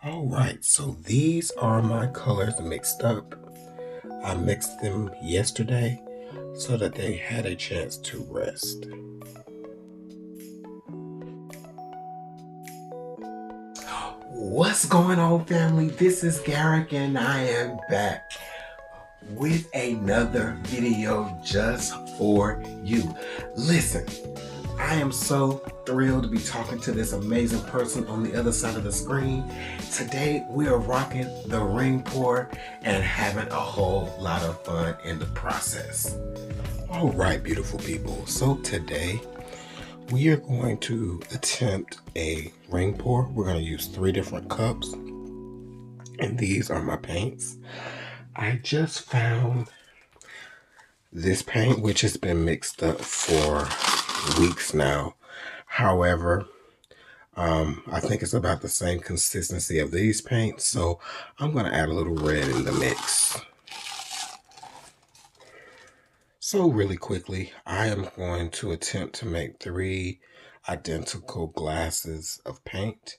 All right, so these are my colors mixed up. I mixed them yesterday so that they had a chance to rest. What's going on, family? This is Garrick and I am back with another video just for you. Listen, I am so thrilled to be talking to this amazing person on the other side of the screen. Today we are rocking the ring pour and having a whole lot of fun in the process. All right, beautiful people. So today we are going to attempt a ring pour. We're going to use 3 different cups, and these are my paints. I just found this paint, which has been mixed up for weeks now. However, I think it's about the same consistency of these paints, so I'm going to add a little red in the mix. So really quickly, I am going to attempt to make 3 identical glasses of paint,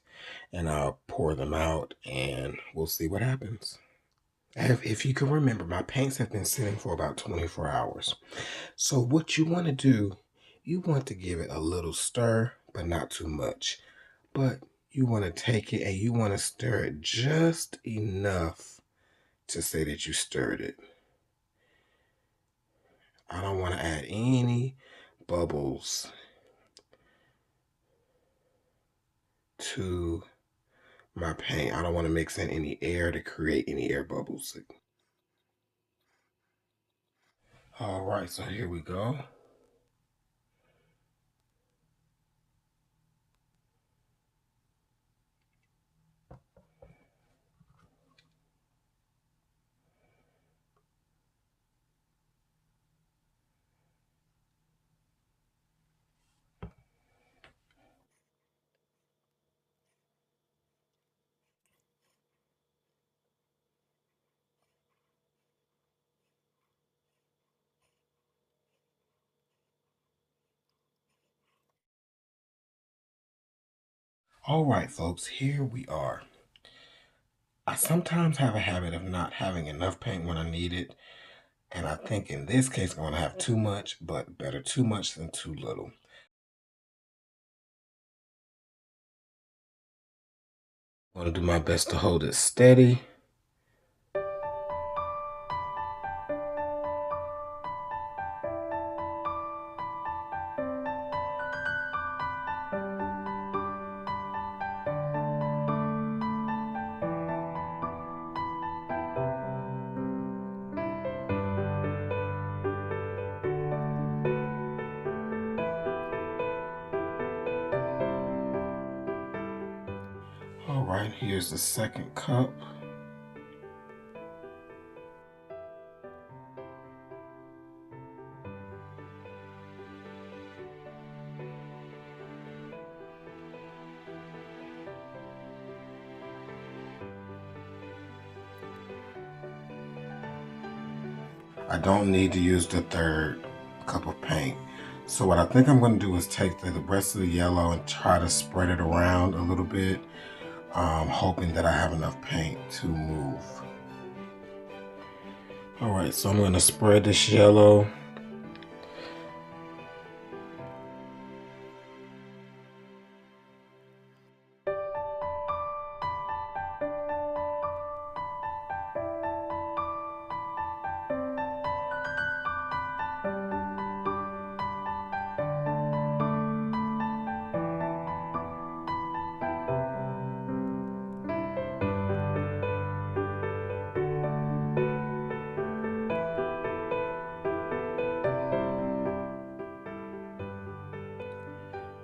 and I'll pour them out and we'll see what happens. If you can remember, my paints have been sitting for about 24 hours. So what you want to do, you want to give it a little stir, but not too much. But you want to take it and you want to stir it just enough to say that you stirred it. I don't want to add any bubbles to my paint. I don't want to mix in any air to create any air bubbles. All right, so here we go. All right, folks, here we are. I sometimes have a habit of not having enough paint when I need it. And I think in this case, I'm going to have too much, but better too much than too little. I'm going to do my best to hold it steady. All right, here's the second cup. I don't need to use the third cup of paint. So what I think I'm going to do is take the rest of the yellow and try to spread it around a little bit, hoping that I have enough paint to move. All right, so I'm going to spread this yellow.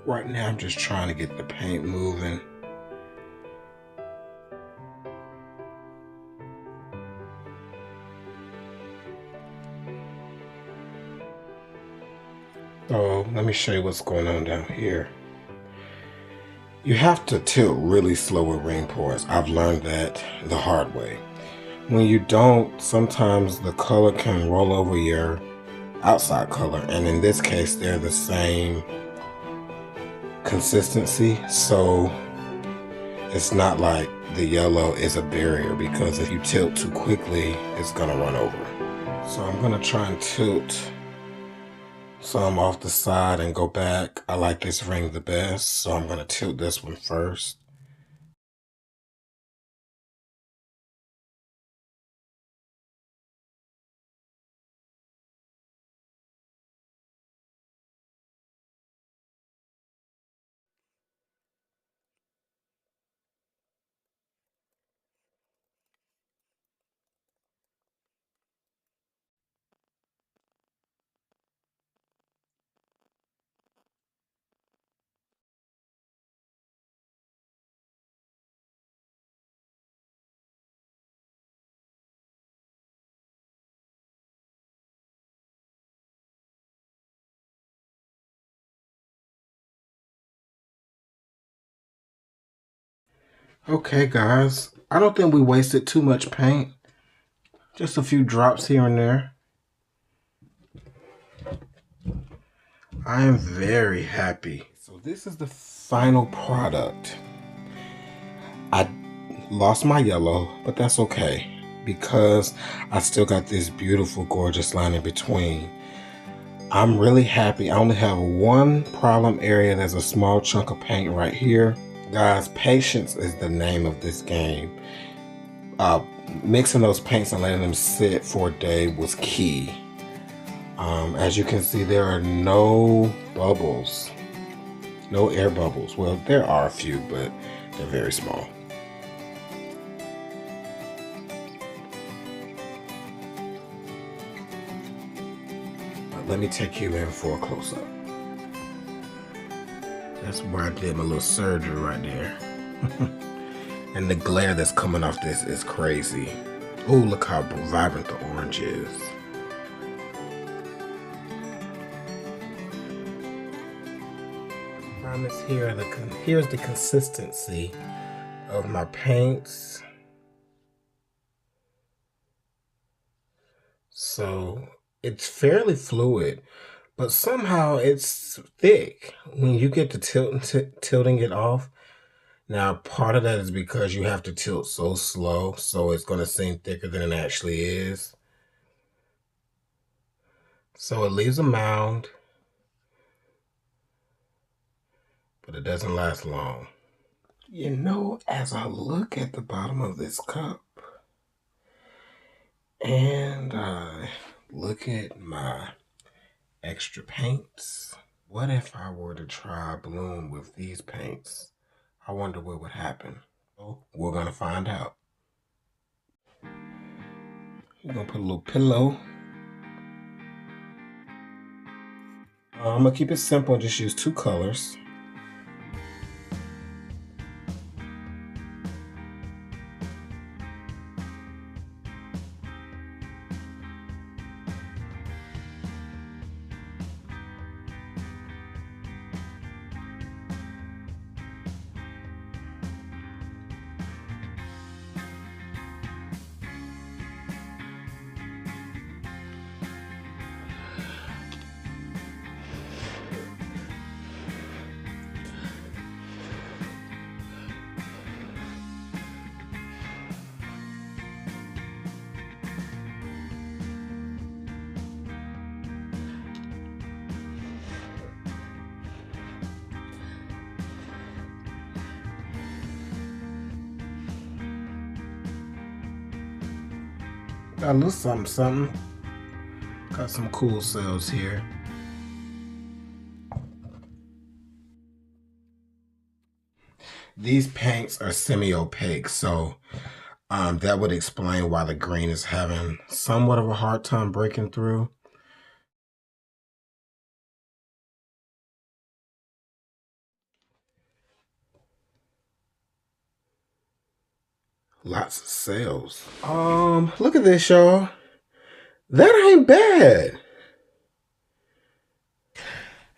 Right now, I'm just trying to get the paint moving. So let me show you what's going on down here. You have to tilt really slow with ring pours. I've learned that the hard way. When you don't, sometimes the color can roll over your outside color, and in this case, they're the same consistency. So It's not like the yellow is a barrier, because if you tilt too quickly, it's gonna run over. So I'm gonna try and tilt some off the side and go back. I like this ring the best, so I'm gonna tilt this one first. Okay, guys, I don't think we wasted too much paint. Just a few drops here and there. I am very happy. So this is the final product. I lost my yellow, but that's okay, because I still got this beautiful, gorgeous line in between. I'm really happy. I only have one problem area. There's a small chunk of paint right here. Guys, patience is the name of this game. Mixing those paints and letting them sit for a day was key. As you can see, there are no bubbles, no air bubbles. Well, there are a few, but they're very small. Let me take you in for a close-up. That's where I did my little surgery right there. And the glare that's coming off this is crazy. Oh, look how vibrant the orange is. Promise here, here's the consistency of my paints. So it's fairly fluid, but somehow it's thick when you get to tilting it off. Now, part of that is because you have to tilt so slow, so it's going to seem thicker than it actually is. So it leaves a mound, but it doesn't last long. You know, as I look at the bottom of this cup and I look at my extra paints, what if I were to try bloom with these paints? I wonder what would happen. Well, we're gonna find out. We're gonna put a little pillow. I'm gonna keep it simple and just use two colors. Got a little something. Got some cool cells here. These paints are semi-opaque, so that would explain why the green is having somewhat of a hard time breaking through. Lots of cells. Look at this, y'all. That ain't bad.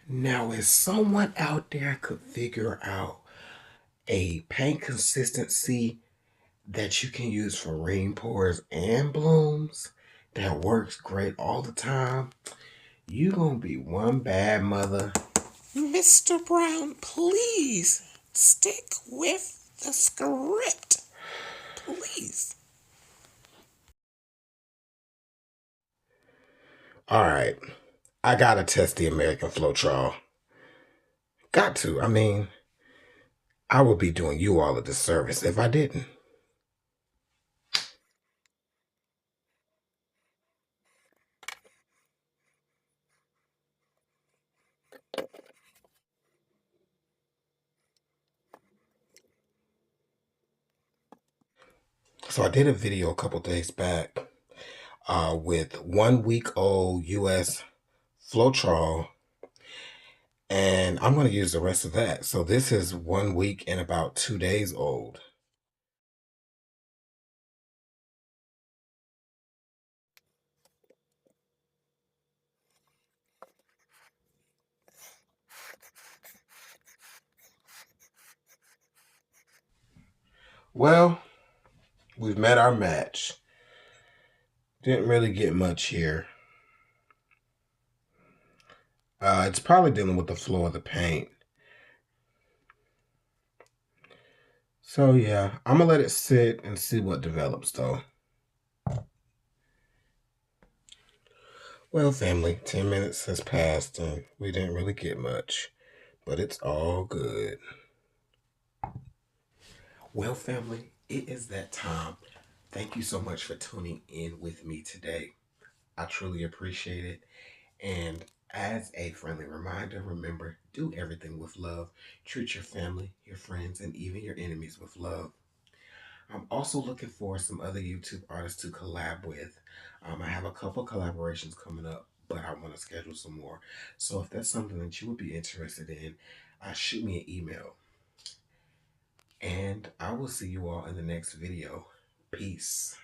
Now, if someone out there could figure out a paint consistency that you can use for rain pours and blooms that works great all the time, you gonna be one bad mother. Mr. Brown, please stick with the script, please. All right, I gotta test the American flow trial. Got to. I mean, I would be doing you all a disservice if I didn't. So I did a video a couple days back with 1 week old US Flowtrol, and I'm going to use the rest of that. So this is 1 week and about 2 days old. Well, we've met our match. Didn't really get much here. It's probably dealing with the flow of the paint. So yeah, I'm gonna let it sit and see what develops though. Well, family, 10 minutes has passed and we didn't really get much, but it's all good. Well, family, it is that time. Thank you so much for tuning in with me today. I truly appreciate it. And as a friendly reminder, remember, do everything with love. Treat your family, your friends, and even your enemies with love. I'm also looking for some other YouTube artists to collab with. I have a couple collaborations coming up, but I want to schedule some more. So if that's something that you would be interested in, shoot me an email. And I will see you all in the next video. Peace.